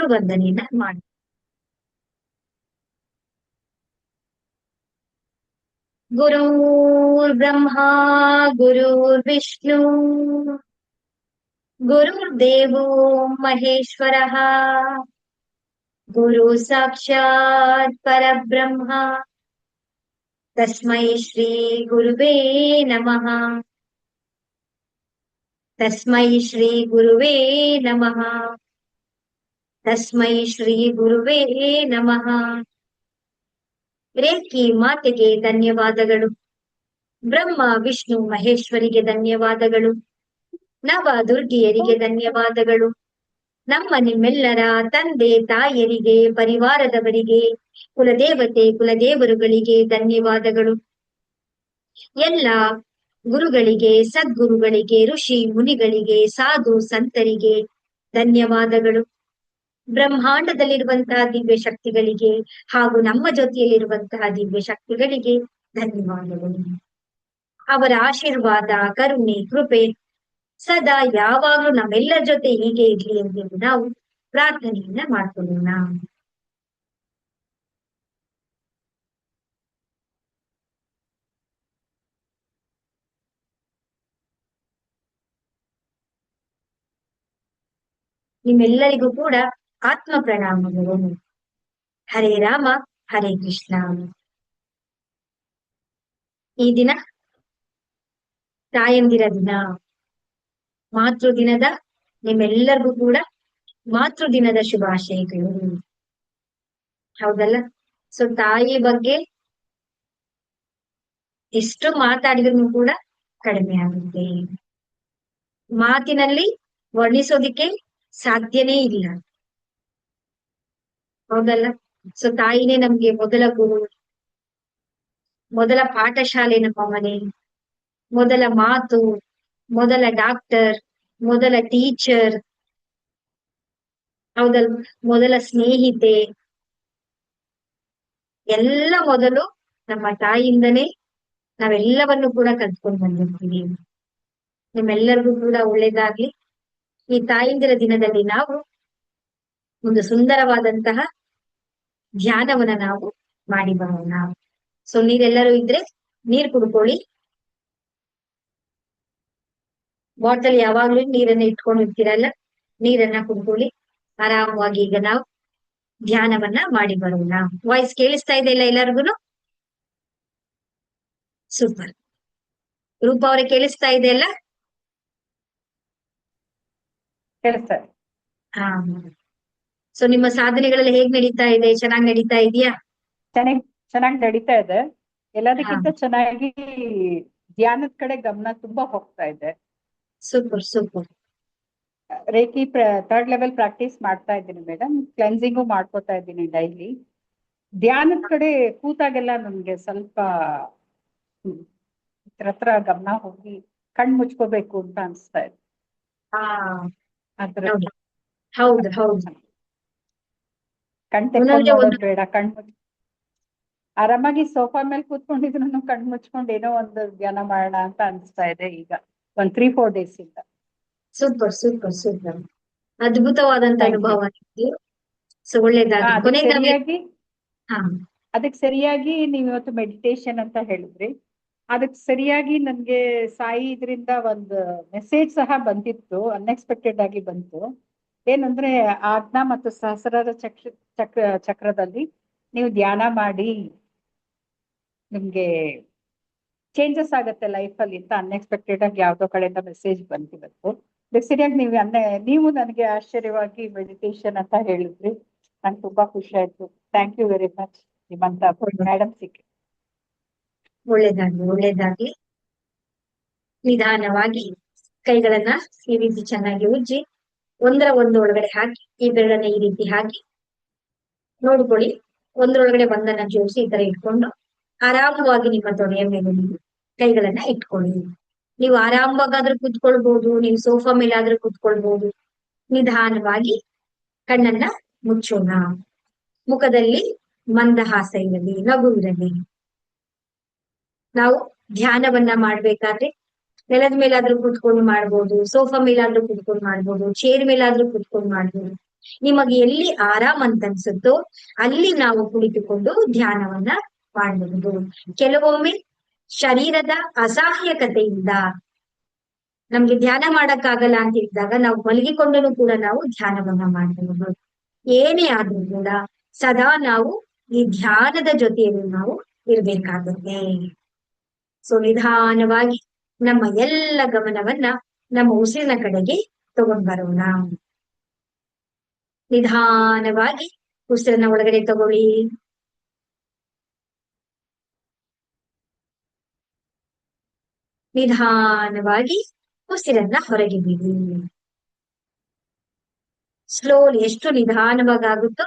ಗುರುವಂದನೆಯನ್ನ ಮಾಡಿ. ಗುರುರ್ಬ್ರಹ್ಮ ಗುರುರ್ವಿಷ್ಣು ಗುರುರ್ದೇವೋ ಮಹೇಶ್ವರಃ ಗುರು ಸಾಕ್ಷಾತ್ ಪರಬ್ರಹ್ಮ ತಸ್ಮೈ ಶ್ರೀ ಗುರುವೇ ನಮಃ. ತಸ್ಮೈ ಶ್ರೀ ಗುರುವೇ ನಮಃ. ತಸ್ಮೈ ಶ್ರೀ ಗುರುವೇ ನಮಃ. ರೇಖಿ ಮಾತೆಗೆ ಧನ್ಯವಾದಗಳು. ಬ್ರಹ್ಮ ವಿಷ್ಣು ಮಹೇಶ್ವರಿಗೆ ಧನ್ಯವಾದಗಳು. ನವ ದುರ್ಗಿಯರಿಗೆ ಧನ್ಯವಾದಗಳು. ನಮ್ಮ ನಿಮ್ಮೆಲ್ಲರ ತಂದೆ ತಾಯರಿಗೆ, ಪರಿವಾರದವರಿಗೆ, ಕುಲದೇವತೆ ಕುಲದೇವರುಗಳಿಗೆ ಧನ್ಯವಾದಗಳು. ಎಲ್ಲ ಗುರುಗಳಿಗೆ, ಸದ್ಗುರುಗಳಿಗೆ, ಋಷಿ ಮುನಿಗಳಿಗೆ, ಸಾಧು ಸಂತರಿಗೆ ಧನ್ಯವಾದಗಳು. ಬ್ರಹ್ಮಾಂಡದಲ್ಲಿರುವಂತಹ ದಿವ್ಯ ಶಕ್ತಿಗಳಿಗೆ ಹಾಗೂ ನಮ್ಮ ಜೊತೆಯಲ್ಲಿರುವಂತಹ ದಿವ್ಯ ಶಕ್ತಿಗಳಿಗೆ ಧನ್ಯವಾದಗಳು. ಅವರ ಆಶೀರ್ವಾದ, ಕರುಣೆ, ಕೃಪೆ ಸದಾ ಯಾವಾಗ್ಲೂ ನಮ್ಮೆಲ್ಲರ ಜೊತೆ ಹೀಗೆ ಇರ್ಲಿ ಎಂದು ನಾವು ಪ್ರಾರ್ಥನೆಯನ್ನ ಮಾಡ್ಕೊಳ್ಳೋಣ. ನಿಮ್ಮೆಲ್ಲರಿಗೂ ಕೂಡ ಆತ್ಮ ಪ್ರಣಾಮಗಳು. ಹರೇ ರಾಮ ಹರೇ ಕೃಷ್ಣ. ಈ ದಿನ ತಾಯಂದಿರ ದಿನ, ಮಾತೃ ದಿನದ ನಿಮ್ಮೆಲ್ಲರಿಗೂ ಕೂಡ ಮಾತೃ ದಿನದ ಶುಭಾಶಯಗಳು. ಹೌದಲ್ಲ? ಸೊ ತಾಯಿ ಬಗ್ಗೆ ಎಷ್ಟು ಮಾತಾಡಿದ್ರು ಕೂಡ ಕಡಿಮೆ ಆಗುತ್ತೆ. ಮಾತಿನಲ್ಲಿ ವರ್ಣಿಸೋದಿಕ್ಕೆ ಸಾಧ್ಯನೇ ಇಲ್ಲ. ಹೌದಲ್ಲ? ಸೊ ತಾಯಿನೇ ನಮ್ಗೆ ಮೊದಲ ಗುರು, ಮೊದಲ ಪಾಠಶಾಲೆ, ನಮ್ಮ ಮನೆ, ಮೊದಲ ಮಾತು, ಮೊದಲ ಡಾಕ್ಟರ್, ಮೊದಲ ಟೀಚರ್, ಹೌದಲ್, ಮೊದಲ ಸ್ನೇಹಿತೆ. ಎಲ್ಲ ಮೊದಲು ನಮ್ಮ ತಾಯಿಯಿಂದನೇ ನಾವೆಲ್ಲವನ್ನು ಕೂಡ ಕಲ್ತ್ಕೊಂಡು ಬಂದಿರ್ತೀವಿ. ನಿಮ್ಮೆಲ್ಲರಿಗೂ ಕೂಡ ಒಳ್ಳೇದಾಗ್ಲಿ. ಈ ತಾಯಂದಿರ ದಿನದಲ್ಲಿ ನಾವು ಒಂದು ಸುಂದರವಾದಂತಹ ಧ್ಯಾನವನ್ನ ನಾವು ಮಾಡಿ ಬರೋಣ. ಸೊ ನೀರೆಲ್ಲರೂ ಇದ್ರೆ ನೀರ್ ಕುಡ್ಕೊಳ್ಳಿ. ಬಾಟಲ್ ಯಾವಾಗ್ಲೂ ನೀರನ್ನ ಇಟ್ಕೊಂಡಿರ್ತೀರಲ್ಲ, ನೀರನ್ನ ಕುಡ್ಕೊಳ್ಳಿ. ಆರಾಮವಾಗಿ ಈಗ ನಾವು ಧ್ಯಾನವನ್ನ ಮಾಡಿ ಬರೋಣ. ವಾಯ್ಸ್ ಕೇಳಿಸ್ತಾ ಇದೆ ಇಲ್ಲ ಎಲ್ಲರಿಗೂ? ಸೂಪರ್. ರೂಪ ಅವ್ರೆ ಕೇಳಿಸ್ತಾ ಇದೆ ಅಲ್ಲ? ಹಾ. ಸೊ ನಿಮ್ಮ ಸಾಧನೆಗಳೆಲ್ಲ ಹೇಗ್ ನಡೀತಾ ಇದೆ? ಚೆನ್ನಾಗಿ ನಡೀತಾ ಇದೆಯಾ? ಚೆನ್ನಾಗಿ ನಡೀತಾ ಇದೆ. ಎಲ್ಲದಕ್ಕಿಂತ ಚೆನ್ನಾಗಿ ಧ್ಯಾನದ ಕಡೆ ಗಮನ ತುಂಬಾ ಹೋಗ್ತಾ ಇದೆ. Super super. Reiki 3rd level practice ಮಾಡ್ತಾ ಇದ್ದೀನಿ ಮೇಡಮ್. ಕ್ಲೆನ್ಸಿಂಗು ಮಾಡ್ಕೋತಾ ಇದ್ದೀನಿ ಡೈಲಿ. ಧ್ಯಾನದ ಕಡೆ ಕೂತಾಗೆಲ್ಲ ನನ್ಗೆ ಸ್ವಲ್ಪ ಹತ್ರ ಗಮನ ಹೋಗಿ ಕಣ್ ಮುಚ್ಕೋಬೇಕು ಅಂತ ಅನ್ಸ್ತಾ ಇದೆ. ಹೌದು ಹೌದು. ಕಣ್ ತೆಕ್ಕೊಂಡು ಬೇಡ, ಕಣ್ ಆರಾಮಾಗಿ ಸೋಫಾ ಮೇಲೆ ಕೂತ್ಕೊಂಡಿದ್ರು ಕಣ್ ಮುಚ್ಕೊಂಡು ಏನೋ ಒಂದು ಧ್ಯಾನ ಮಾಡೋಣ ಅಂತ ಅನ್ಸ್ತಾ ಇದೆ ಈಗ ಒಂದ್ 3-4 ಡೇಸ್ ಇಂದ. Super super super. ಅದ್ಭುತವಾದಂತ ಅನುಭವ. ಅದಕ್ಕೆ ಸರಿಯಾಗಿ ನೀವ್ ಇವತ್ತು ಮೆಡಿಟೇಷನ್ ಅಂತ ಹೇಳಿದ್ರಿ. ಅದಕ್ಕೆ ಸರಿಯಾಗಿ ನನ್ಗೆ ಸಾಯಿ ಇದರಿಂದ ಒಂದು ಮೆಸೇಜ್ ಸಹ ಬಂದಿತ್ತು, ಅನ್ಎಕ್ಸ್ಪೆಕ್ಟೆಡ್ ಆಗಿ ಬಂತು. ಏನಂದ್ರೆ ಆಜ್ಞಾ ಮತ್ತು ಸಹಸ್ರಾರ ಚಕ್ರದಲ್ಲಿ ನೀವು ಧ್ಯಾನ ಮಾಡಿ ನಿಮ್ಗೆ ಚೇಂಜಸ್ ಆಗತ್ತೆ ಲೈಫ್ ಅಲ್ಲಿ ಅಂತ ಅನ್ಎಕ್ಸ್ಪೆಕ್ಟೆಡ್ ಆಗಿ ಯಾವ್ದೋ ಕಡೆಯಿಂದ ಮೆಸೇಜ್ ಬಂದಿವತ್ತು. ಅದಕ್ಕೆ ಸರಿಯಾಗಿ ನೀವು ನನಗೆ ಆಶ್ಚರ್ಯವಾಗಿ ಮೆಡಿಟೇಷನ್ ಅಂತ ಹೇಳಿದ್ರಿ. ನಂಗೆ ತುಂಬಾ ಖುಷಿ ಆಯ್ತು. Thank you very much. ನಿಮ್ಮಂತ ಮೇಡಮ್ ಸಿಕ್ಕಿ. ಒಳ್ಳೇದಾಗ್ಲಿ ಒಳ್ಳೇದಾಗ್ಲಿ. ನಿಧಾನವಾಗಿ ಕೈಗಳನ್ನ ಈ ರೀತಿ ಚೆನ್ನಾಗಿ ಉಜ್ಜಿ ಒಂದೊಳಗಡೆ ಹಾಕಿ ಈ ಬೆರಳನ್ನ ಈ ರೀತಿ ಹಾಕಿ ನೋಡ್ಕೊಳ್ಳಿ. ಒಂದರೊಳಗಡೆ ಒಂದನ್ನ ಜೋಡಿಸಿ ಈ ತರ ಇಟ್ಕೊಂಡು ಆರಾಮವಾಗಿ ನಿಮ್ಮ ತೊಡೆಯ ಮೇಲೆ ನೀವು ಕೈಗಳನ್ನ ಇಟ್ಕೊಳ್ಳಿ. ನೀವು ಆರಾಮವಾಗಾದ್ರೂ ಕುತ್ಕೊಳ್ಬಹುದು, ನೀವು ಸೋಫಾ ಮೇಲಾದ್ರೂ ಕುತ್ಕೊಳ್ಬಹುದು. ನಿಧಾನವಾಗಿ ಕಣ್ಣನ್ನ ಮುಚ್ಚೋಣ. ಮುಖದಲ್ಲಿ ಮಂದಹಾಸ ಇರಲಿ, ನಗು ಇರಲಿ. ನಾವು ಧ್ಯಾನವನ್ನ ಮಾಡ್ಬೇಕಾದ್ರೆ ನೆಲದ ಮೇಲಾದ್ರೂ ಕುತ್ಕೊಂಡು ಮಾಡ್ಬೋದು, ಸೋಫಾ ಮೇಲಾದ್ರೂ ಕುತ್ಕೊಂಡು ಮಾಡ್ಬೋದು, ಚೇರ್ ಮೇಲಾದ್ರೂ ಕುತ್ಕೊಂಡು ಮಾಡ್ಬೋದು. ನಿಮಗೆ ಎಲ್ಲಿ ಆರಾಮ್ ಅಂತ ಅನ್ಸುತ್ತೋ ಅಲ್ಲಿ ನಾವು ಕುಳಿತುಕೊಂಡು ಧ್ಯಾನವನ್ನ ಮಾಡಬಹುದು. ಕೆಲವೊಮ್ಮೆ ಶರೀರದ ಅಸಹಾಯಕತೆಯಿಂದ ನಮ್ಗೆ ಧ್ಯಾನ ಮಾಡಕ್ಕಾಗಲ್ಲ ಅಂತ ಇದ್ದಾಗ ನಾವು ಮಲಗಿಕೊಂಡೂ ಕೂಡ ನಾವು ಧ್ಯಾನವನ್ನ ಮಾಡಬಹುದು. ಏನೇ ಆದ್ರೂ ಕೂಡ ಸದಾ ನಾವು ಈ ಧ್ಯಾನದ ಜೊತೆಯಲ್ಲಿ ನಾವು ಇರ್ಬೇಕಾಗುತ್ತೆ. ಸೊ ನಿಧಾನವಾಗಿ ನಮ್ಮ ಎಲ್ಲ ಗಮನವನ್ನ ನಮ್ಮ ಉಸಿರಿನ ಕಡೆಗೆ ತಗೊಂಡ್ ಬರೋಣ. ನಿಧಾನವಾಗಿ ಉಸಿರನ್ನ ಒಳಗಡೆ ತಗೊಳ್ಳಿ. ನಿಧಾನವಾಗಿ ಉಸಿರನ್ನ ಹೊರಗೆ ಬಿಡಿ. ಸ್ಲೋಲಿ, ಎಷ್ಟು ನಿಧಾನವಾಗುತ್ತೋ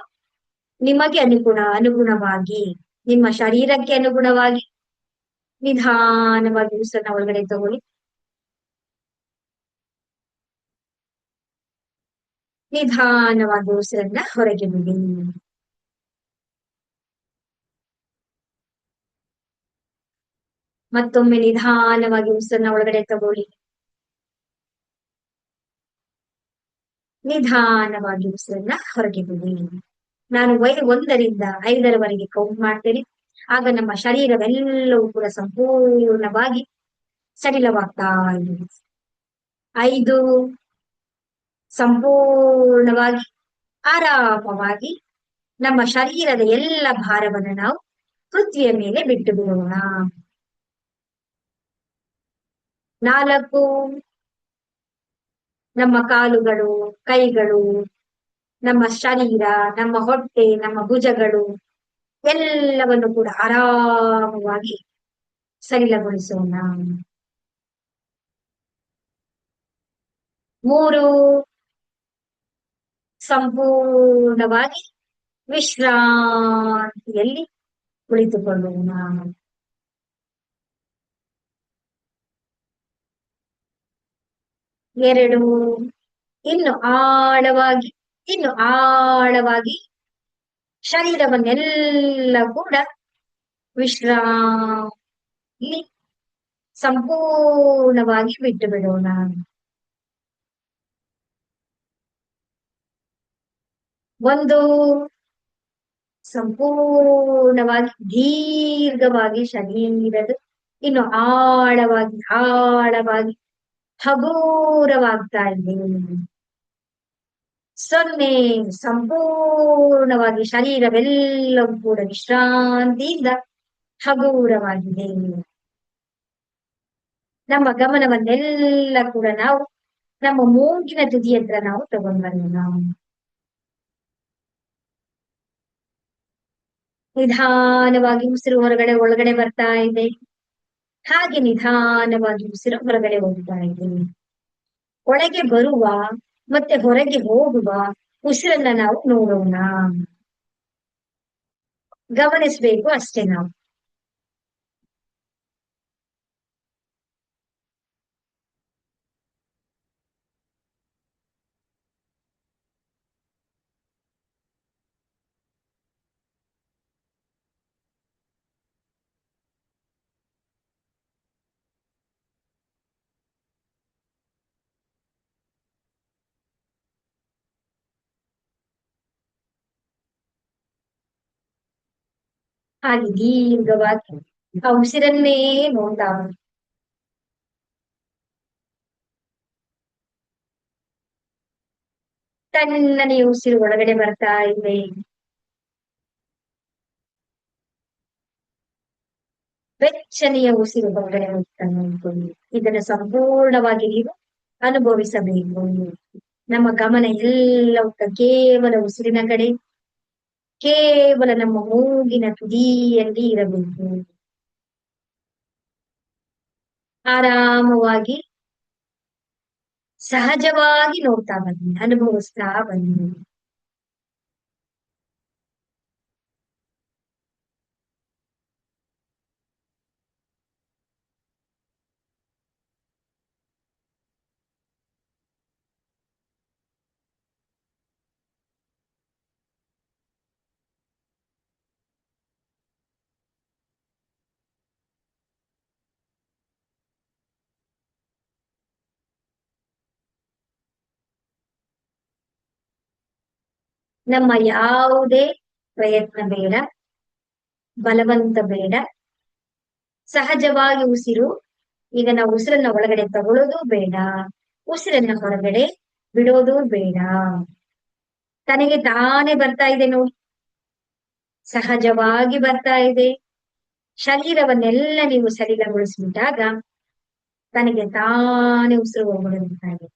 ನಿಮಗೆ ಅನುಗುಣವಾಗಿ, ನಿಮ್ಮ ಶರೀರಕ್ಕೆ ಅನುಗುಣವಾಗಿ ನಿಧಾನವಾಗಿ ಉಸಿರನ್ನ ಒಳಗಡೆ ತಗೊಳ್ಳಿ. ನಿಧಾನವಾಗಿ ಉಸಿರನ್ನ ಹೊರಗೆ ಬಿಡಿ. ಮತ್ತೊಮ್ಮೆ ನಿಧಾನವಾಗಿ ಉಸಿರನ್ನ ಒಳಗಡೆ ತಗೊಳ್ಳಿ. ನಿಧಾನವಾಗಿ ಉಸಿರನ್ನ ಹೊರಗೆ ಬಿಡಿ. ನಾನು 1ರಿಂದ 5ರವರೆಗೆ ಕೌಂಟ್ ಮಾಡ್ತೇನೆ. ಆಗ ನಮ್ಮ ಶರೀರವೆಲ್ಲವೂ ಕೂಡ ಸಂಪೂರ್ಣವಾಗಿ ಸಡಿಲವಾಗ್ತಾ ಇದೆ. 5, ಸಂಪೂರ್ಣವಾಗಿ ಆರಾಮವಾಗಿ ನಮ್ಮ ಶರೀರದ ಎಲ್ಲ ಭಾರವನ್ನು ನಾವು ಪೃಥ್ವಿಯ ಮೇಲೆ ಬಿಟ್ಟು ಬಿಡೋಣ. 4, ನಮ್ಮ ಕಾಲುಗಳು, ಕೈಗಳು, ನಮ್ಮ ಶರೀರ, ನಮ್ಮ ಹೊಟ್ಟೆ, ನಮ್ಮ ಭುಜಗಳು ಎಲ್ಲವನ್ನು ಕೂಡ ಆರಾಮವಾಗಿ ಸಡಿಲಗೊಳಿಸೋಣ. 3, ಸಂಪೂರ್ಣವಾಗಿ ವಿಶ್ರಾಂತಿಯಲ್ಲಿ ಕುಳಿತುಕೊಳ್ಳೋಣ. 2, ಇನ್ನು ಆಳವಾಗಿ ಶರೀರವನ್ನೆಲ್ಲ ಕೂಡ ವಿಶ್ರಾಂತಿ ಸಂಪೂರ್ಣವಾಗಿ ಬಿಟ್ಟು ಬಿಡೋಣ. 1, ಸಂಪೂರ್ಣವಾಗಿ ದೀರ್ಘವಾಗಿ ಶರೀರದ ಇನ್ನು ಆಳವಾಗಿ ಹಗೂರವಾಗ್ತಾ ಇದೆ. 0, ಸಂಪೂರ್ಣವಾಗಿ ಶರೀರವೆಲ್ಲವೂ ಕೂಡ ವಿಶ್ರಾಂತಿಯಿಂದ ಹಗೂರವಾಗಿದೆ. ನಮ್ಮ ಗಮನವನ್ನೆಲ್ಲ ಕೂಡ ನಾವು ನಮ್ಮ ಮೂಗಿನ ತುದಿ ಹತ್ರ ನಾವು ತಗೊಂಡ್ ಬರೋಣ. ನಿಧಾನವಾಗಿ ಉಸಿರು ಒಳಗಡೆ ಬರ್ತಾ ಇದೆ. ಹಾಗೆ ನಿಧಾನವಾಗಿ ಉಸಿರು ಹೊರಗಡೆ ಹೋಗ್ತಾ ಇದೆ. ಒಳಗೆ ಬರುವ ಮತ್ತೆ ಹೊರಗೆ ಹೋಗುವ ಉಸಿರನ್ನ ನಾವು ನೋಡೋಣ, ಗಮನಿಸ್ಬೇಕು ಅಷ್ಟೇ ನಾವು. ಹಾಗೆ ದೀರ್ಘವಾಗಿ ಆ ಉಸಿರನ್ನೇ ನೋಡ್ತಾ ಬನ್ನಿ. ತಣ್ಣನೆ ಉಸಿರು ಒಳಗಡೆ ಬರ್ತಾ ಇದೆ. ಬೆಚ್ಚನೆಯ ಉಸಿರು ಹೊರಗಡೆ ಹೋಗ್ತಾ ನೋಡ್ಕೊಳ್ಳಿ. ಇದನ್ನು ಸಂಪೂರ್ಣವಾಗಿ ನೀವು ಅನುಭವಿಸಬೇಕು. ನಮ್ಮ ಗಮನ ಎಲ್ಲವೂ ಕೇವಲ ಉಸಿರಿನ ಕಡೆ, ಕೇವಲ ನಮ್ಮ ಮೂಗಿನ ತುದಿಯಲ್ಲಿ ಇರಬೇಕು. ಆರಾಮವಾಗಿ ಸಹಜವಾಗಿ ನೋಡ್ತಾ ಬನ್ನಿ, ಅನುಭವಿಸ್ತಾ ಬನ್ನಿ. ನಮ್ಮ ಯಾವುದೇ ಪ್ರಯತ್ನ ಬೇಡ, ಬಲವಂತ ಬೇಡ, ಸಹಜವಾಗಿ ಉಸಿರು. ಈಗ ನಾವು ಉಸಿರನ್ನ ಒಳಗಡೆ ತಗೊಳ್ಳೋದು ಬೇಡ, ಉಸಿರನ್ನ ಹೊರಗಡೆ ಬಿಡೋದು ಬೇಡ. ತನಗೆ ತಾನೇ ಬರ್ತಾ ಇದೆ ನೋಡಿ, ಸಹಜವಾಗಿ ಬರ್ತಾ ಇದೆ. ಶರೀರವನ್ನೆಲ್ಲ ನೀವು ಸಡಿಲಗೊಳಿಸ್ಬಿಟ್ಟಾಗ ತನಗೆ ತಾನೇ ಉಸಿರು ಹೋಗ್ಬಿಡುತ್ತಾ ಇದೆ.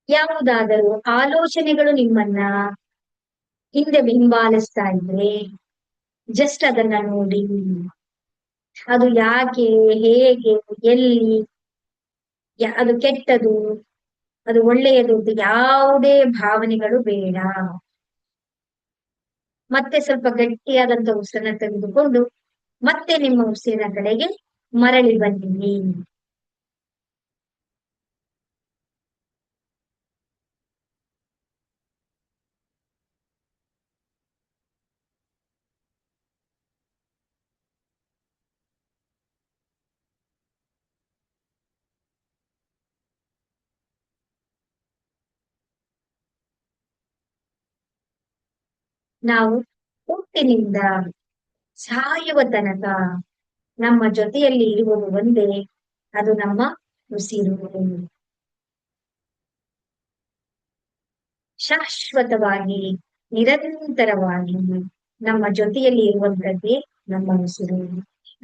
ಯಾವುದಾದರೂ ಆಲೋಚನೆಗಳು ನಿಮ್ಮನ್ನ ಹಿಂದೆ ಹಿಂಬಾಲಿಸ್ತಾ ಇದ್ರೆ ಜಸ್ಟ್ ಅದನ್ನ ನೋಡಿ. ಅದು ಯಾಕೆ, ಹೇಗೆ, ಎಲ್ಲಿ, ಅದು ಕೆಟ್ಟದು, ಅದು ಒಳ್ಳೆಯದು ಅಂತ ಯಾವುದೇ ಭಾವನೆಗಳು ಬೇಡ. ಮತ್ತೆ ಸ್ವಲ್ಪ ಗಟ್ಟಿಯಾದಂತ ಉಸಿರನ್ನ ತೆಗೆದುಕೊಂಡು ಮತ್ತೆ ನಿಮ್ಮ ಉಸಿರಿನ ಕಡೆಗೆ ಮರಳಿ ಬನ್ನಿ. ನಾವು ಹುಟ್ಟಿನಿಂದ ಸಾಯುವ ತನಕ ನಮ್ಮ ಜೊತೆಯಲ್ಲಿ ಇರುವುದು ಒಂದೇ, ಅದು ನಮ್ಮ ಉಸಿರು. ಶಾಶ್ವತವಾಗಿ, ನಿರಂತರವಾಗಿ ನಮ್ಮ ಜೊತೆಯಲ್ಲಿ ಇರುವಂತದ್ದೇ ನಮ್ಮ ಉಸಿರು.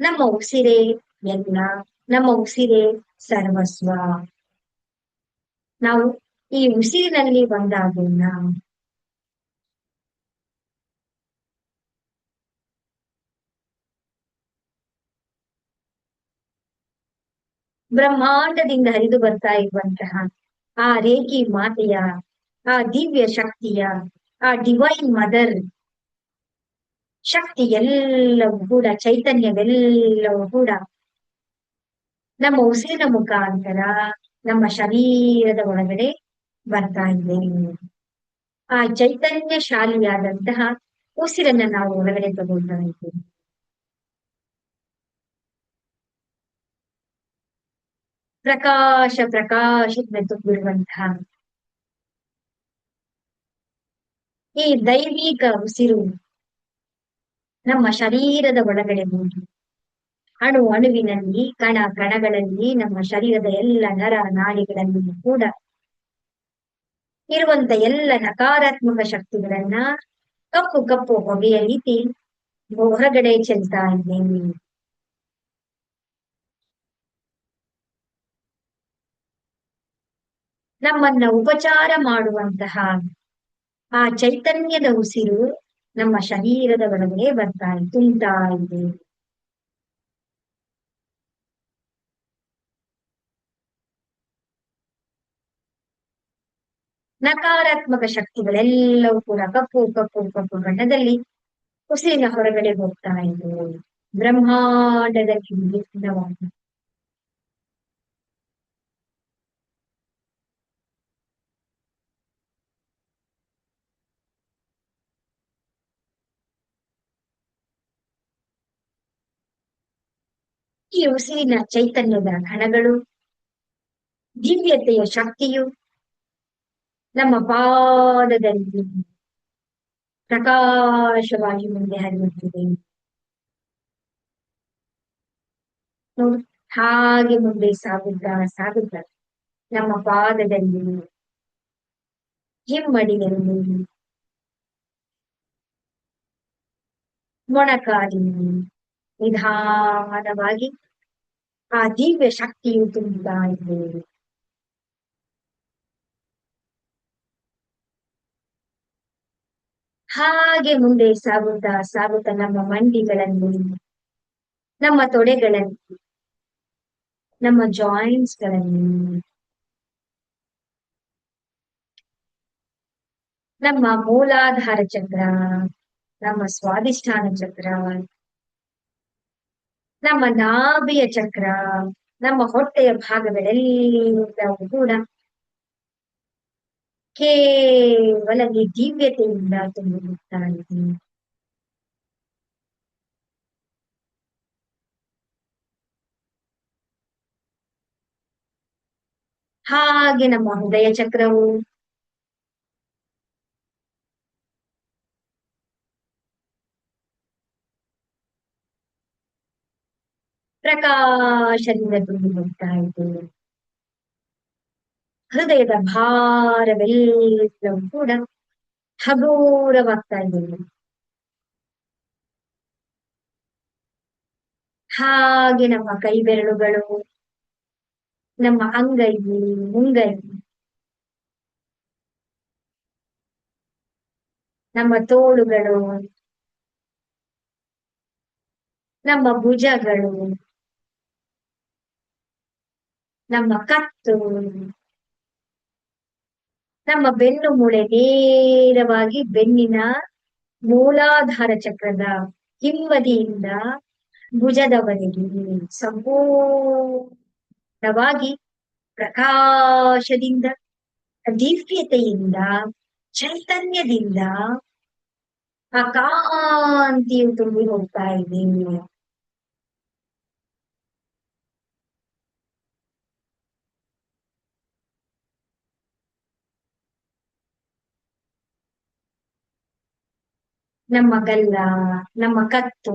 ನಮ್ಮ ಉಸಿರೇ ಎಲ್ಲ, ನಮ್ಮ ಉಸಿರೇ ಸರ್ವಸ್ವ. ನಾವು ಈ ಉಸಿರಿನಲ್ಲಿ ಒಂದಾಗೋಣ. ಬ್ರಹ್ಮಾಂಡದಿಂದ ಹರಿದು ಬರ್ತಾ ಇರುವಂತಹ ಆ ರೇಖಿ ಮಾತೆಯ, ಆ ದಿವ್ಯ ಶಕ್ತಿಯ, ಆ ಡಿವೈನ್ ಮದರ್ ಶಕ್ತಿ ಎಲ್ಲವೂ ಕೂಡ, ಚೈತನ್ಯವೆಲ್ಲವೂ ಕೂಡ ನಮ್ಮ ಉಸಿರಿನ ಮುಖಾಂತರ ನಮ್ಮ ಶರೀರದ ಒಳಗಡೆ ಬರ್ತಾ ಇದೆ. ಆ ಚೈತನ್ಯ ಶಾಲಿಯಾದಂತಹ ಉಸಿರನ್ನ ನಾವು ಒಳಗಡೆ ತಗೊಳ್ತಾ ಇದ್ದೇವೆ. ಪ್ರಕಾಶದಿಂದ ತುಂಬಿರುವಂತಹ ಈ ದೈವಿಕ ಉಸಿರು ನಮ್ಮ ಶರೀರದ ಒಳಗಡೆ ಹೋಗಿ ಅಣು ಅಣುವಿನಲ್ಲಿ, ಕಣ ಕಣಗಳಲ್ಲಿ, ನಮ್ಮ ಶರೀರದ ಎಲ್ಲ ನರ ನಾಡಿಗಳಲ್ಲಿ ಕೂಡ ಇರುವಂತ ಎಲ್ಲ ನಕಾರಾತ್ಮಕ ಶಕ್ತಿಗಳನ್ನ ಕಪ್ಪು ಕಪ್ಪು ಹೊಗೆಯ ರೀತಿ ಹೊರಗಡೆ ಚೆಲ್ತಾ ಇದ್ದೇವೆ. ನಮ್ಮನ್ನ ಉಪಚಾರ ಮಾಡುವಂತಹ ಆ ಚೈತನ್ಯದ ಉಸಿರು ನಮ್ಮ ಶರೀರದ ಒಳಗಡೆ ಬರ್ತಾ ತುಂಬ್ತಾ ಇದೆ. ನಕಾರಾತ್ಮಕ ಶಕ್ತಿಗಳೆಲ್ಲವೂ ಕೂಡ ಕಪ್ಪು ಕಪ್ಪು ಕಪ್ಪು ಬಣ್ಣದಲ್ಲಿ ಉಸಿರಿನ ಹೊರಗಡೆ ಹೋಗ್ತಾ ಇದೆ. ಬ್ರಹ್ಮಾಂಡದಲ್ಲಿ ವಿಭಿನ್ನವಾಗಿ ಈ ಉಸಿರಿನ ಚೈತನ್ಯದ ಕಣಗಳು, ದಿವ್ಯತೆಯ ಶಕ್ತಿಯು ನಮ್ಮ ಪಾದದಲ್ಲಿ ಪ್ರಕಾಶವಾಗಿ ಮುಂದೆ ಹರಿಯುತ್ತಿದೆ. ನೋಡಿ, ಹಾಗೆ ಮುಂದೆ ಸಾಗುತ್ತಾ ಸಾಗುತ್ತಾ ನಮ್ಮ ಪಾದದಲ್ಲಿ, ಹಿಮ್ಮಡಿಯಲ್ಲಿ, ಮೊಣಕಾಲಿನಲ್ಲಿ ನಿಧಾನವಾಗಿ ಆ ದಿವ್ಯ ಶಕ್ತಿಯು ತುಂಬುತ್ತಾ ಇದೆ. ಹಾಗೆ ಮುಂದೆ ಸಾಗುತ್ತಾ ಸಾಗುತ್ತಾ ನಮ್ಮ ಮಂಡಿಗಳಲ್ಲಿ, ನಮ್ಮ ತೊಡೆಗಳಲ್ಲಿ, ನಮ್ಮ ಜಾಯಿಂಟ್ಸ್ ಗಳಲ್ಲಿ, ನಮ್ಮ ಮೂಲಾಧಾರ ಚಕ್ರ, ನಮ್ಮ ಸ್ವಾದಿಷ್ಠಾನ ಚಕ್ರ, ನಮ್ಮ ನಾಭಿಯ ಚಕ್ರ, ನಮ್ಮ ಹೊಟ್ಟೆಯ ಭಾಗಗಳೆಲ್ಲವೂ ಕೂಡ ಕೇವಲ ಈ ದಿವ್ಯತೆಯಿಂದ ತುಂಬಿರುತ್ತಾ ಇದೆ. ಹಾಗೆ ನಮ್ಮ ಹೃದಯ ಚಕ್ರವು ಪ್ರಕಾಶದಿಂದ ತುಂಬಿರುತ್ತಾ ಇದೆ. ಹೃದಯದ ಭಾರವೆಲ್ಲವೂ ಕೂಡ ಹಗೂರವಾಗ್ತಾ ಇದೆ. ಹಾಗೆ ನಮ್ಮ ಕೈ ಬೆರಳುಗಳು, ನಮ್ಮ ಅಂಗೈ, ಮುಂಗೈ, ನಮ್ಮ ತೋಳುಗಳು, ನಮ್ಮ ಭುಜಗಳು, ನಮ್ಮ ಕತ್ತು, ನಮ್ಮ ಬೆನ್ನು ಮೂಳೆ ನೇರವಾಗಿ ಬೆನ್ನಿನ ಮೂಲಾಧಾರ ಚಕ್ರದ ಹಿಂಬದಿಯಿಂದ ಭುಜದವರೆಗೆ ಸಂಪೂರ್ಣವಾಗಿ ಪ್ರಕಾಶದಿಂದ, ದಿವ್ಯತೆಯಿಂದ, ಚೈತನ್ಯದಿಂದ ಆ ಕಾಂತಿಯು ತುಂಬಿ ಹೋಗ್ತಾ ಇದೆ. ನಮ್ಮ ಗಲ್ಲ, ನಮ್ಮ ಕತ್ತು,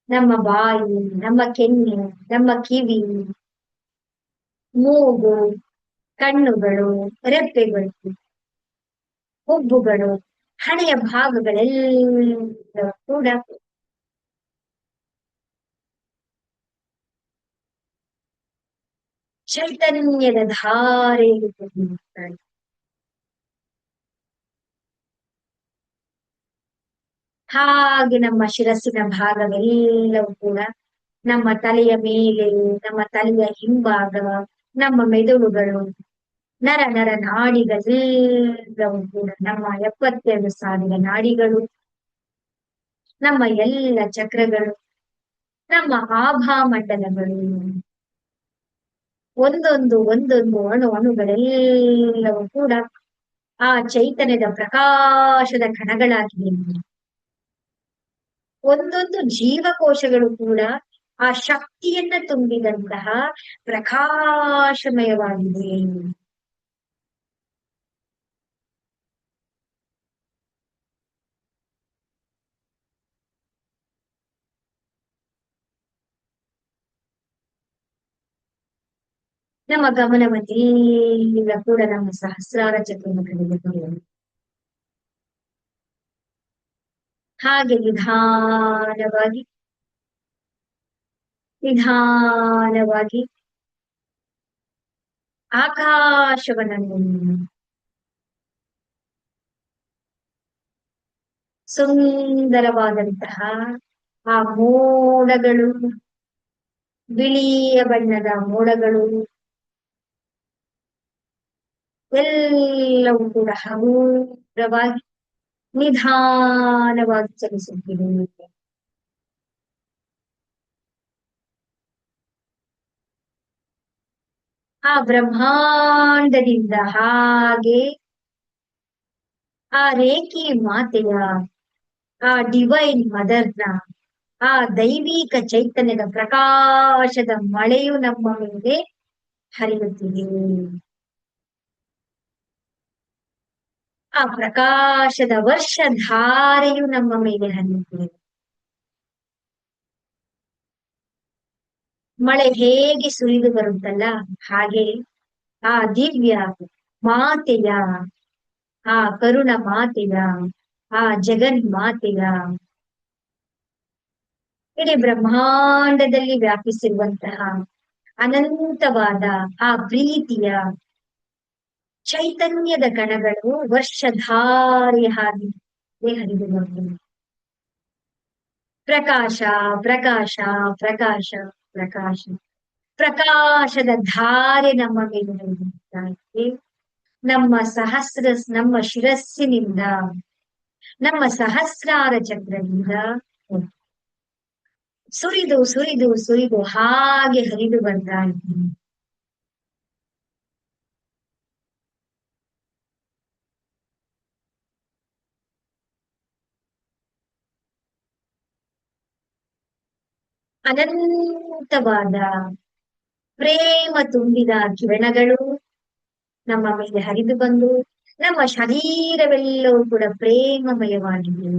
ನಮ್ಮ ಬಾಯಿ, ನಮ್ಮ ಕೆನ್ನೆ, ನಮ್ಮ ಕಿವಿ, ಮೂಗು, ಕಣ್ಣುಗಳು, ರೆಪ್ಪೆಗಳು, ಹುಬ್ಬುಗಳು, ಹಣೆಯ ಭಾಗಗಳೆಲ್ಲ ಕೂಡ ಚೈತನ್ಯದ ಧಾರೆಯಲ್ಲಿ ತುಂಬಿರುತ್ತಾರೆ. ಹಾಗೆ ನಮ್ಮ ಶಿರಸ್ಸಿನ ಭಾಗವೆಲ್ಲವೂ ಕೂಡ, ನಮ್ಮ ತಲೆಯ ಮೇಲೆ, ನಮ್ಮ ತಲೆಯ ಹಿಂಭಾಗ, ನಮ್ಮ ಮೆದುಳುಗಳು, ನರ ನರ ನಾಡಿಗಳೆಲ್ಲವೂ ಕೂಡ, ನಮ್ಮ 72,000 ನಾಡಿಗಳು, ನಮ್ಮ ಎಲ್ಲ ಚಕ್ರಗಳು, ನಮ್ಮ ಆಭಾ ಮಂಡಲಗಳು, ಒಂದೊಂದು ಅಣುಗಳೆಲ್ಲವೂ ಕೂಡ ಆ ಚೈತನ್ಯದ ಪ್ರಕಾಶದ ಕಣಗಳಾಗಿವೆ. ಒಂದೊಂದು ಜೀವಕೋಶಗಳು ಕೂಡ ಆ ಶಕ್ತಿಯನ್ನ ತುಂಬಿದಂತಹ ಪ್ರಕಾಶಮಯವಾಗಿದೆ. ನಮ್ಮ ಗಮನವನ್ನೆಲ್ಲ ಕೂಡ ನಮ್ಮ ಸಹಸ್ರಾರ ಚಕ್ರದ ಕಡೆಗೆ ತರೋಣ. ಹಾಗೆ ನಿಧಾನವಾಗಿ ನಿಧಾನವಾಗಿ ಆಕಾಶವನ್ನು, ಸುಂದರವಾದಂತಹ ಆ ಮೋಡಗಳು, ಬಿಳಿಯ ಬಣ್ಣದ ಮೋಡಗಳು ಎಲ್ಲವೂ ಕೂಡ ಹಗುರವಾಗಿ ನಿಧಾನವಾಗಿ ಚಲಿಸುತ್ತಿದೆ. ಆ ಬ್ರಹ್ಮಾಂಡದಿಂದ ಹಾಗೆ ಆ ರೇಖಿ ಮಾತೆಯ, ಆ ಡಿವೈನ್ ಮದರ್ನ, ಆ ದೈವಿಕ ಚೈತನ್ಯದ ಪ್ರಕಾಶದ ಮಳೆಯು ನಮ್ಮ ಮೇಲೆ ಹರಿಯುತ್ತಿದೆ. ಆ ಪ್ರಕಾಶದ ವರ್ಷಧಾರೆಯು ನಮ್ಮ ಮೇಲೆ ಹರಿಯುತ್ತಿದೆ. ಮಳೆ ಹೇಗೆ ಸುರಿದು ಬರುತ್ತಲ್ಲ, ಹಾಗೆ ಆ ದಿವ್ಯ ಮಾತೆಯ, ಆ ಕರುಣ ಮಾತೆಯ, ಆ ಜಗನ್ ಮಾತೆಯ, ಇಡೀ ಬ್ರಹ್ಮಾಂಡದಲ್ಲಿ ವ್ಯಾಪಿಸಿರುವಂತಹ ಅನಂತವಾದ ಆ ಪ್ರೀತಿಯ ಚೈತನ್ಯದ ಕಣಗಳು ವರ್ಷಧಾರೆ ಹಾಗೆ ಹರಿದು ಬರುತ್ತವೆ. ಪ್ರಕಾಶ ಪ್ರಕಾಶ ಪ್ರಕಾಶ ಪ್ರಕಾಶ. ಪ್ರಕಾಶದ ಧಾರೆ ನಮ್ಮ ಮೇಲೆ ಹರಿಯುತ್ತಾ ಇದೆ. ನಮ್ಮ ಶಿರಸ್ಸಿನಿಂದ, ನಮ್ಮ ಸಹಸ್ರಾರ ಚಕ್ರದಿಂದ ಸುರಿದು ಸುರಿದು ಸುರಿದು ಹಾಗೆ ಹರಿದು ಬರ್ತಾ ಇದ್ದೀನಿ. ಅನಂತವಾದ ಪ್ರೇಮ ತುಂಬಿದ ಕಿರಣಗಳು ನಮ್ಮ ಮೇಲೆ ಹರಿದು ಬಂದು ನಮ್ಮ ಶರೀರವೆಲ್ಲವೂ ಕೂಡ ಪ್ರೇಮಮಯವಾಗಿದೆ.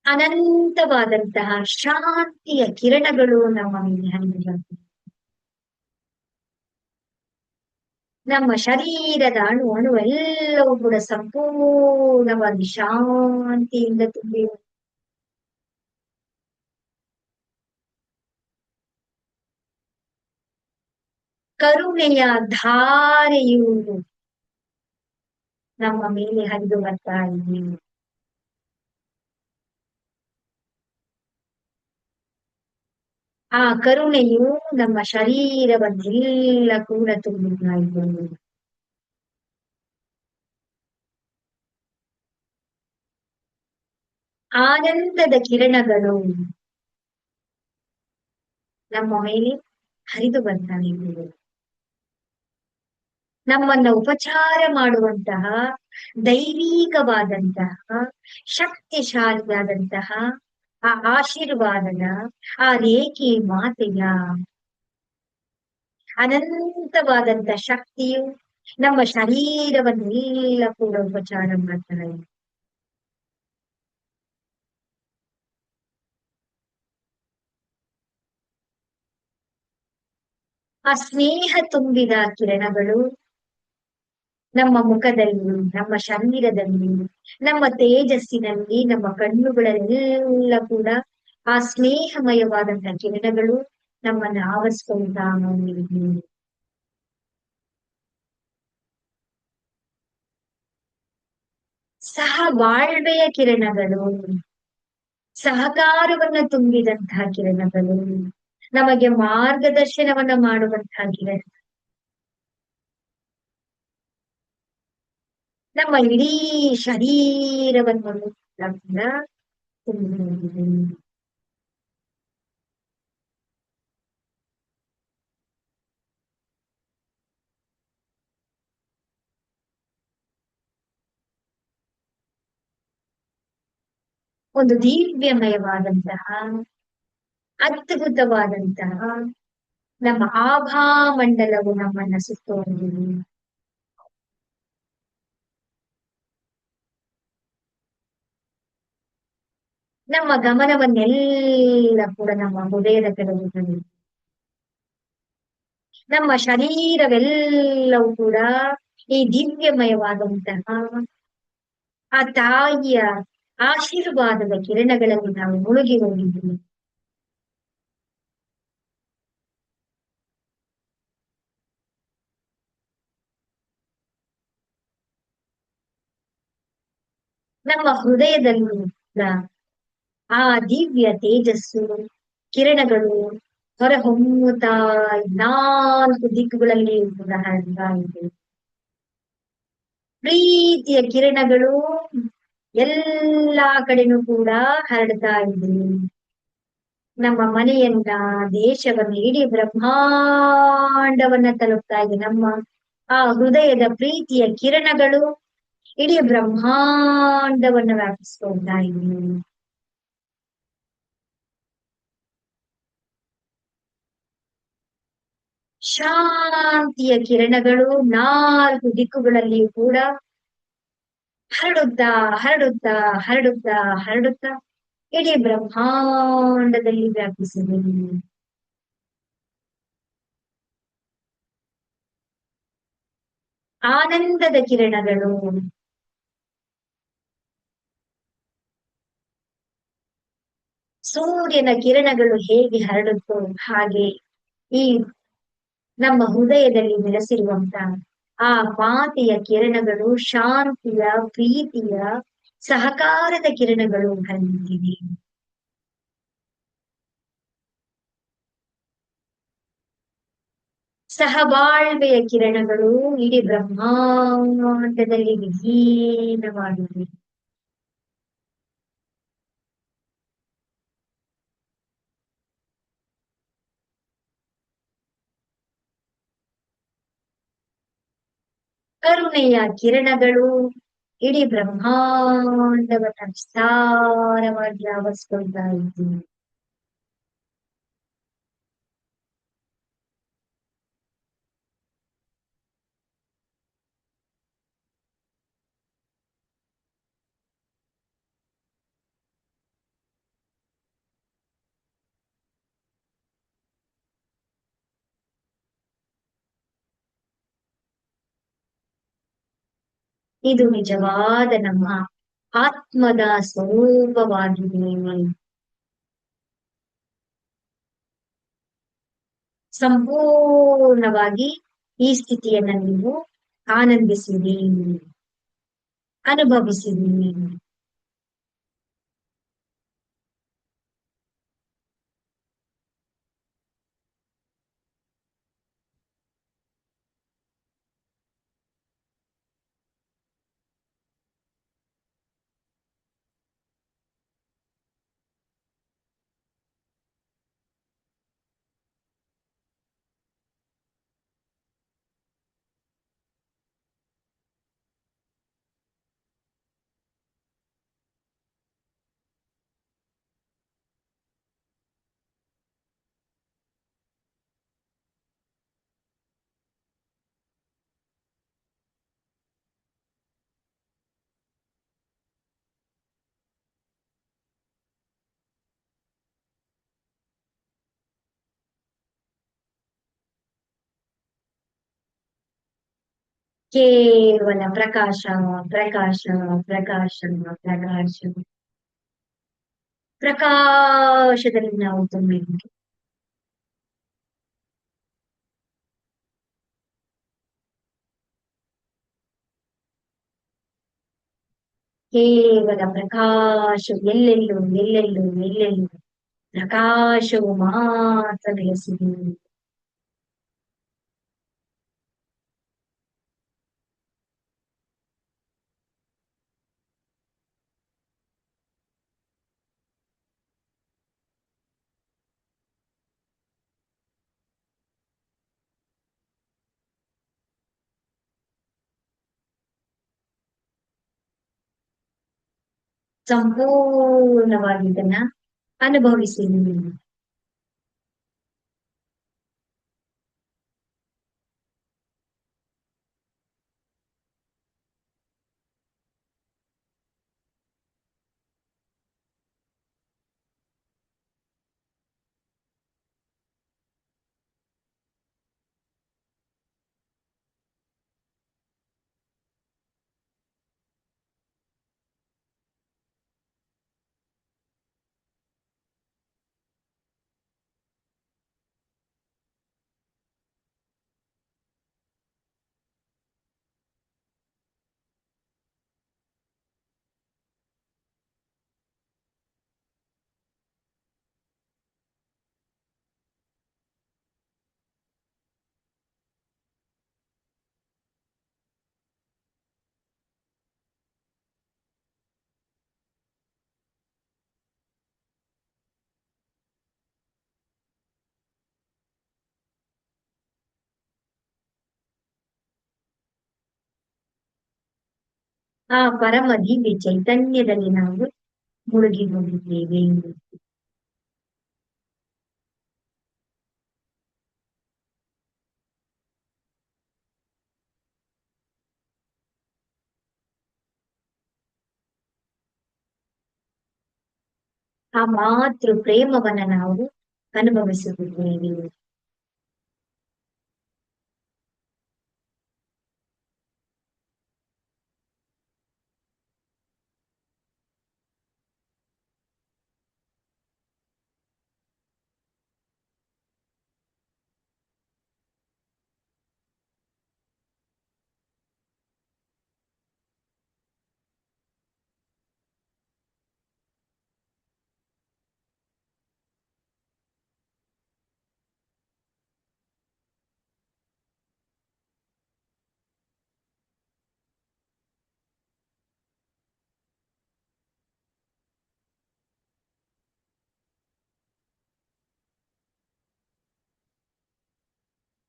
ಅನಂತವಾದಂತಹ ಶಾಂತಿಯ ಕಿರಣಗಳು ನಮ್ಮ ಮೇಲೆ ಹರಿದು ಬಂದಿವೆ. ನಮ್ಮ ಶರೀರದ ಅಣು ಅಣು ಎಲ್ಲವೂ ಕೂಡ ಸಂಪೂರ್ಣವಾಗಿ ಶಾಂತಿಯಿಂದ ತುಂಬಿ ಕರುಣೆಯ ಧಾರೆಯು ನಮ್ಮ ಮೇಲೆ ಹರಿದು ಬರ್ತಾ ಇದೆ. ಆ ಕರುಣೆಯು ನಮ್ಮ ಶರೀರವನ್ನೆಲ್ಲ ಕೂಡ ತುಂಬಿತಾ ಇದೆ. ಆನಂದದ ಕಿರಣಗಳು ನಮ್ಮ ಮೇಲೆ ಹರಿದು ಬರ್ತಾ ಇವೆ. ನಮ್ಮನ್ನ ಉಪಚಾರ ಮಾಡುವಂತಹ ದೈವಿಕವಾದಂತಹ ಶಕ್ತಿಶಾಲಿಯಾದಂತಹ ಆ ಆಶೀರ್ವಾದದ ಆ ರೇಖೆ ಮಾತೆಯ ಅನಂತವಾದಂತ ಶಕ್ತಿಯು ನಮ್ಮ ಶರೀರವನ್ನೆಲ್ಲ ಕೂಡ ಉಪಚಾರ ಮಾಡ್ತಾರೆ. ಆ ಸ್ನೇಹ ತುಂಬಿದ ಕಿರಣಗಳು ನಮ್ಮ ಮುಖದಲ್ಲಿ, ನಮ್ಮ ಶರೀರದಲ್ಲಿ, ನಮ್ಮ ತೇಜಸ್ಸಿನಲ್ಲಿ, ನಮ್ಮ ಕಣ್ಣುಗಳಲ್ಲೆಲ್ಲ ಕೂಡ ಆ ಸ್ನೇಹಮಯವಾದಂತಹ ಕಿರಣಗಳು ನಮ್ಮನ್ನು ಆವರಿಸ್ಕೊಳ್ತಾ ಇವೆ. ಸಹ ಬಾಳ್ವೆಯ ಕಿರಣಗಳು, ಸಹಕಾರವನ್ನ ತುಂಬಿದಂತಹ ಕಿರಣಗಳು, ನಮಗೆ ಮಾರ್ಗದರ್ಶನವನ್ನ ಮಾಡುವಂತಹ ಕಿರಣ, ನಮ್ಮ ಇಡೀ ಶರೀರವನ್ನು ತುಂಬಿದೆ. ಒಂದು ದಿವ್ಯಮಯವಾದಂತಹ ಅದ್ಭುತವಾದಂತಹ ನಮ್ಮ ಆಭಾ ಮಂಡಲವು ನಮ್ಮನ್ನ ಸುತ್ತುವರಿದಿದೆ. ನಮ್ಮ ಗಮನವನ್ನೆಲ್ಲ ಕೂಡ ನಮ್ಮ ಹೃದಯದ ಕಡೆಗೆ ತಂದಿದೆ. ನಮ್ಮ ಶರೀರವೆಲ್ಲವೂ ಕೂಡ ಈ ದಿವ್ಯಮಯವಾದಂತಹ ಆ ತಾಯಿಯ ಆಶೀರ್ವಾದದ ಕಿರಣಗಳಲ್ಲಿ ನಾವು ಮುಳುಗಿ ಹೋಗಿದ್ದೀವಿ. ನಮ್ಮ ಹೃದಯದಲ್ಲೂ ಕೂಡ ಆ ದಿವ್ಯ ತೇಜಸ್ಸು ಕಿರಣಗಳು ಹೊರಹೊಮ್ಮುತ್ತಾ ನಾಲ್ಕು ದಿಕ್ಕುಗಳಲ್ಲಿ ಕೂಡ ಹರಡ್ತಾ ಇದೆ. ಪ್ರೀತಿಯ ಕಿರಣಗಳು ಎಲ್ಲಾ ಕಡೆನೂ ಕೂಡ ಹರಡ್ತಾ ಇದೆ. ನಮ್ಮ ಮನೆಯನ್ನ, ದೇಶವನ್ನ, ಇಡೀ ಬ್ರಹ್ಮಾಂಡವನ್ನ ತಲುಪ್ತಾ ಇದೆ. ನಮ್ಮ ಆ ಹೃದಯದ ಪ್ರೀತಿಯ ಕಿರಣಗಳು ಇಡೀ ಬ್ರಹ್ಮಾಂಡವನ್ನ ವ್ಯಾಪಿಸ್ಕೊಳ್ತಾ ಇದೆ. ಶಾಂತಿಯ ಕಿರಣಗಳು ನಾಲ್ಕು ದಿಕ್ಕುಗಳಲ್ಲಿಯೂ ಕೂಡ ಹರಡುತ್ತಾ ಹರಡುತ್ತಾ ಹರಡುತ್ತಾ ಹರಡುತ್ತಾ ಇಡೀ ಬ್ರಹ್ಮಾಂಡದಲ್ಲಿ ವ್ಯಾಪಿಸಿದೆ. ಆನಂದದ ಕಿರಣಗಳು ಸೂರ್ಯನ ಕಿರಣಗಳು ಹೇಗೆ ಹರಡುತ್ತೋ ಹಾಗೆ ಈ ನಮ್ಮ ಹೃದಯದಲ್ಲಿ ನೆಲೆಸಿರುವಂತ ಆ ಮಾತೆಯ ಕಿರಣಗಳು ಶಾಂತಿಯ, ಪ್ರೀತಿಯ, ಸಹಕಾರದ ಕಿರಣಗಳು ಹರಿಯುತ್ತಿವೆ. ಸಹಬಾಳ್ವೆಯ ಕಿರಣಗಳು ಇಡೀ ಬ್ರಹ್ಮಾಂಡದಲ್ಲಿ ವಿಲೀನವಾಗಿವೆ. ಕರುಣೆಯ ಕಿರಣಗಳು ಇಡೀ ಬ್ರಹ್ಮಾಂಡವನ್ನ ವಿಸ್ತಾರವಾಗಿ ಆವರಿಸಿಕೊಳ್ತಾ ಇದ್ದೀವಿ. ಇದು ನಿಜವಾದ ನಮ್ಮ ಆತ್ಮದ ಸ್ವರೂಪವಾಗಿದೆ. ಸಂಪೂರ್ಣವಾಗಿ ಈ ಸ್ಥಿತಿಯನ್ನ ನೀವು ಆನಂದಿಸಿರಿ, ಅನುಭವಿಸಿರಿ. ಕೇವಲ ಪ್ರಕಾಶ, ಪ್ರಕಾಶ, ಪ್ರಕಾಶ, ಪ್ರಕಾಶ. ಪ್ರಕಾಶದಲ್ಲಿ ನಾವು ತುಂಬಿದ್ದೀವಿ. ಕೇವಲ ಪ್ರಕಾಶ, ಎಲ್ಲೆಲ್ಲೂ ಎಲ್ಲೆಲ್ಲೂ ಎಲ್ಲೆಲ್ಲೂ ಪ್ರಕಾಶವು ಮಾತ್ರ ನೆಲೆಸಿದೆ. ಸಂಪೂರ್ಣವಾಗಿ ಇದನ್ನ ಅನುಭವಿಸಿರಿ. ಆ ಪರಮ ದಿವ್ಯ ಚೈತನ್ಯದಲ್ಲಿ ನಾವು ಮುಳುಗಿ ಹೋಗಿದ್ದೇವೆ. ಆ ಮಾತೃ ಪ್ರೇಮವನ್ನ ನಾವು ಅನುಭವಿಸುತ್ತಿದ್ದೇವೆ.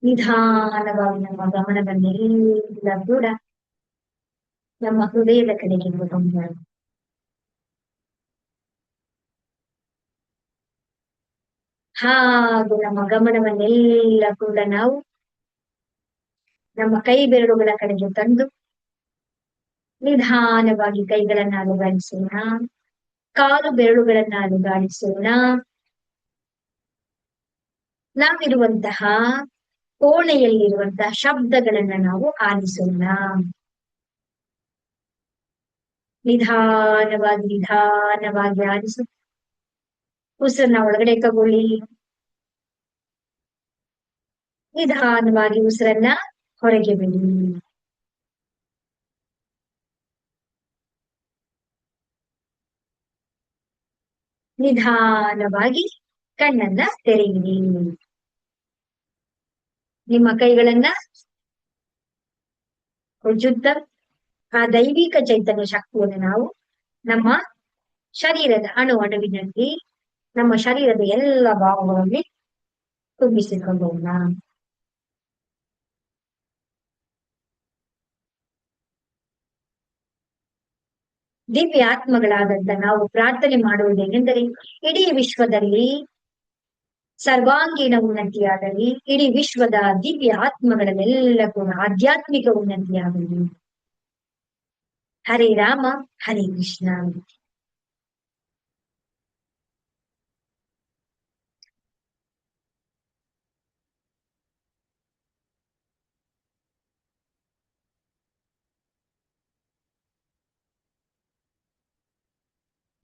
ನಿಧಾನವಾಗಿ ನಮ್ಮ ಗಮನವನ್ನೆಲ್ಲ ಕೂಡ ನಮ್ಮ ಹೃದಯದ ಕಡೆಗೆ ತಗೊಂಡು ಹಾಗೂ ನಮ್ಮ ಗಮನವನ್ನೆಲ್ಲ ಕೂಡ ನಾವು ನಮ್ಮ ಕೈ ಬೆರಳುಗಳ ಕಡೆಗೆ ತಂದು ನಿಧಾನವಾಗಿ ಕೈಗಳನ್ನ ಅಲುಗಾಡಿಸೋಣ, ಕಾಲು ಬೆರಳುಗಳನ್ನ ಅಲುಗಾಡಿಸೋಣ. ನಾವಿರುವಂತಹ ಕೋಣೆಯಲ್ಲಿರುವಂತಹ ಶಬ್ದಗಳನ್ನ ನಾವು ಆಲಿಸೋಣ. ನಿಧಾನವಾಗಿ ನಿಧಾನವಾಗಿ ಆಲಿಸು. ಉಸಿರನ್ನ ಒಳಗಡೆ ತಗೊಳ್ಳಿ, ನಿಧಾನವಾಗಿ ಉಸಿರನ್ನ ಹೊರಗೆ ಬಿಡಿ. ನಿಧಾನವಾಗಿ ಕಣ್ಣನ್ನ ತೆರೆಯಿರಿ. ನಿಮ್ಮ ಕೈಗಳನ್ನ ಉಜ್ಜುತ್ತ ಆ ದೈವಿಕ ಚೈತನ್ಯ ಶಕ್ತಿಯನ್ನು ನಾವು ನಮ್ಮ ಶರೀರದ ಅಣುವಿನಲ್ಲಿ ನಮ್ಮ ಶರೀರದ ಎಲ್ಲ ಭಾಗಗಳಲ್ಲಿ ತುಂಬಿಸಿಕೊಳ್ಳೋಣ. ದಿವ್ಯ ಆತ್ಮಗಳಾದಂತ ನಾವು ಪ್ರಾರ್ಥನೆ ಮಾಡುವುದೇನೆಂದರೆ, ಇಡೀ ವಿಶ್ವದಲ್ಲಿ ಸರ್ವಾಂಗೀಣ ಉನ್ನತಿಯಾಗಲಿ, ಇಡೀ ವಿಶ್ವದ ದಿವ್ಯ ಆತ್ಮಗಳಲ್ಲೆಲ್ಲ ಕೂಡ ಆಧ್ಯಾತ್ಮಿಕ ಉನ್ನತಿಯಾಗಲಿ. ಹರೇ ರಾಮ ಹರೇ ಕೃಷ್ಣ.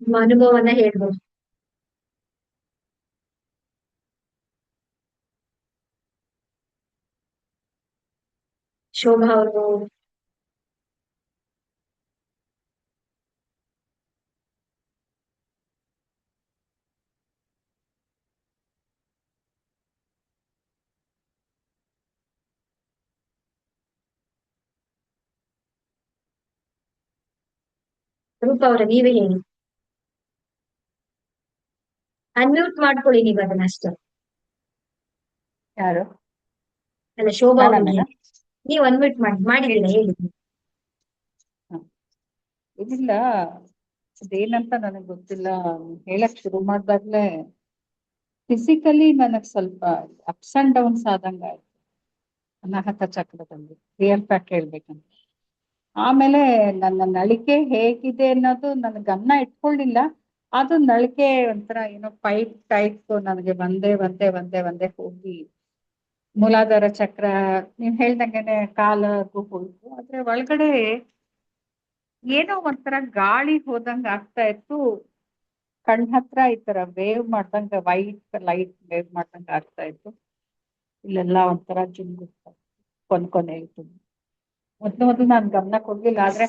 ನಿಮ್ಮ ಅನುಭವವನ್ನ ಹೇಳ್ಬೋದು. ಶೋಭಾ ಅವರು ರೂಪ ಅವರ ನೀವೇ ಹೇಳಿ. ಅನ್ಮ್ಯೂಟ್ ಮಾಡ್ಕೊಳ್ಳಿ ನೀವು ಅದನ್ನಷ್ಟು. ಯಾರು? ಅಲ್ಲ, ಶೋಭಾ ನಾನಾ ಅವರಿಗೆ ಮೇಡಮ್? ನೀವು ಅನ್ಮ್ಯೂಟ್ ಮಾಡಿದ್ದೀರಾ? ಹೇಳಿ. ಇದಿಲ್ಲ, ಅದೇನಂತ ನನಗ್ ಗೊತ್ತಿಲ್ಲ. ಹೇಳಕ್ ಶುರು ಮಾಡ್ದಾಗ್ಲೇ ಫಿಸಿಕಲಿ ನನಗ್ ಸ್ವಲ್ಪ ಅಪ್ಸ್ ಅಂಡ್ ಡೌನ್ಸ್ ಆದಂಗ ಆಯ್ತು ಅನಾಹತ ಚಕ್ರದಲ್ಲಿ, ರಿಯಲ್ ಫ್ಯಾಕ್ಟ್ ಹೇಳ್ಬೇಕಂತ. ಆಮೇಲೆ ನನ್ನ ನಳಿಕೆ ಹೇಗಿದೆ ಅನ್ನೋದು ನನ್ ಗಮನ ಇಟ್ಕೊಳ್ಳಿಲ್ಲ. ಅದು ನಳಿಕೆ ಒಂಥರ ಏನೋ ಪೈಪ್ ಟೈಪ್ ನನಗೆ ಒಂದೇ ಒಂದೇ ಒಂದೇ ಒಂದೇ ಹೋಗಿ ಮೂಲಾಧಾರ ಚಕ್ರ ನೀವ್ ಹೇಳ್ದಂಗೆನೆ ಕಾಲಗೂ ಹೋಯ್ತು. ಆದ್ರೆ ಒಳಗಡೆ ಏನೋ ಒಂಥರ ಗಾಳಿ ಹೋದಂಗ ಆಗ್ತಾ ಇತ್ತು. ಕಣ್ ಹತ್ರ ಈ ತರ ವೇವ್ ಮಾಡ್ದಂಗ, ವೈಟ್ ಲೈಟ್ ವೇವ್ ಮಾಡ್ದಂಗ ಆಗ್ತಾ ಇತ್ತು. ಇಲ್ಲೆಲ್ಲ ಒಂಥರ ಜುಂಗುತ್ತ ಕೊನೆ ಇತ್ತು. ಮೊದ್ಲು ನಾನ್ ಗಮನ ಕೊಡ್ಲಿಲ್ಲ, ಆದ್ರೆ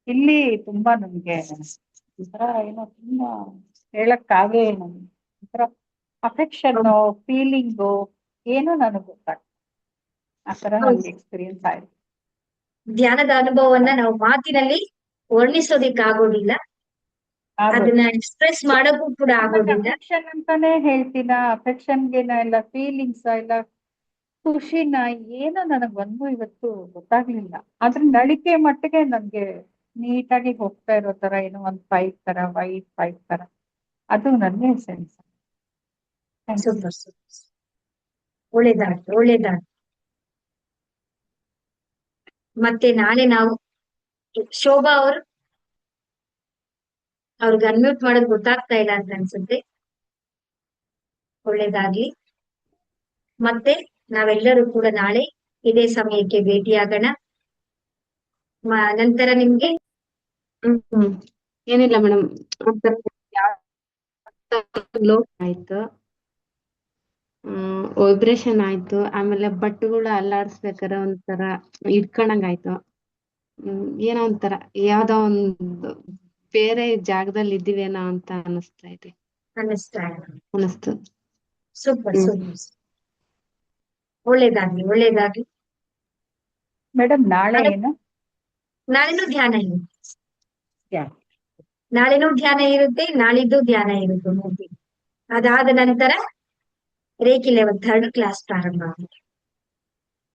ಇಲ್ಲಿ ತುಂಬಾ ನನ್ಗೆ ಒಂಥರ ಏನೋ ತುಂಬಾ ಹೇಳಕ್ಕಾಗೇ ನನ್ಗೆ ಒಂಥರ ಅಫೆಕ್ಷನ್ ಫೀಲಿಂಗು ಏನೋ ನನಗ್ ಗೊತ್ತಾಗ್ತದೆ. ಆ ತರ ನನ್ಗೆ ಎಕ್ಸ್ಪೀರಿಯನ್ಸ್ ಆಯ್ತು. ಧ್ಯಾನದ ಅನುಭವವನ್ನ ನಾವು ಮಾತಿನಲ್ಲಿ ವರ್ಣಿಸೋದಿಕ್ಕಾಗೋದಿಲ್ಲ, ಅದನ್ನ ಎಕ್ಸ್ಪ್ರೆಸ್ ಮಾಡೋಕ್ಕೂ ಕೂಡ ಆಗೋದಿಲ್ಲ. ಅಫೆಕ್ಷನ್ ಅಂತಾನೆ ಹೇಳ್ತೀನ, ಅಫೆಕ್ಷನ್ಗೆನ ಇಲ್ಲ ಫೀಲಿಂಗ್ಸ್ ಇಲ್ಲ ಖುಷಿನ ಏನೋ ನನಗ್ ಒಂದು ಇವತ್ತು ಗೊತ್ತಾಗ್ಲಿಲ್ಲ. ಆದ್ರೆ ನಳಿಕೆ ಮಟ್ಟಿಗೆ ನನ್ಗೆ ನೀಟಾಗಿ ಹೋಗ್ತಾ ಇರೋ ತರ ಏನೋ ಒಂದ್ ಪೈಪ್ ತರ, ವೈಟ್ ಪೈಪ್ ತರ, ಅದು ನನಗೆ ಸೆನ್ಸ್. ಸೂಪರ್ ಸೂಪರ್, ಒಳ್ಳೇದಾಗ್ಲಿ ಒಳ್ಳೇದಾಗ್ಲಿ. ಮತ್ತೆ ನಾಳೆ ನಾವು ಶೋಭಾ ಅವರು ಅವ್ರಿಗೆ ಅನ್ಮ್ಯೂಟ್ ಮಾಡೋದು ಗೊತ್ತಾಗ್ತಾ ಇಲ್ಲ ಅಂತ ಅನ್ಸುತ್ತೆ. ಒಳ್ಳೇದಾಗ್ಲಿ. ಮತ್ತೆ ನಾವೆಲ್ಲರೂ ಕೂಡ ನಾಳೆ ಇದೇ ಸಮಯಕ್ಕೆ ಭೇಟಿಯಾಗೋಣ. ನಂತರ ನಿಮ್ಗೆ ಏನಿಲ್ಲ ಮೇಡಮ್, ಲೋ ಆಯ್ತು, ವೈಬ್ರೇಷನ್ ಆಯ್ತು. ಆಮೇಲೆ ಬಟ್ಟೆಗಳು ಅಲ್ಲಾಡ್ಸ್ಬೇಕಾರೆ ಒಂಥರ ಇಟ್ಕೊಂಡಂಗ್ ಆಯ್ತು. ಏನೋ ಒಂಥರ ಯಾವ್ದೋ ಒಂದು ಬೇರೆ ಜಾಗದಲ್ಲಿ ಇದ್ದೀವೇನೋ ಅಂತ ಅನಿಸ್ತಾ ಇದೆ, ಅನಿಸ್ತು. ಸೂಪರ್ ಸೂಪರ್, ಒಳ್ಳೇದಾಗ್ಲಿ ಒಳ್ಳೇದಾಗ್ಲಿ. ಮೇಡಮ್ ನಾಳೆ ಏನು? ನಾಳೆನೂ ಧ್ಯಾನ ಇರುತ್ತೆ, ನಾಳೆನೂ ಧ್ಯಾನ ಇರುತ್ತೆ, ನಾಳಿದ್ದು ಧ್ಯಾನ ಇರುತ್ತೆ. ಅದಾದ ನಂತರ ರೇಖಿ ಲೆವೆಲ್ 3rd ಕ್ಲಾಸ್ ಪ್ರಾರಂಭ ಆಗುತ್ತೆ.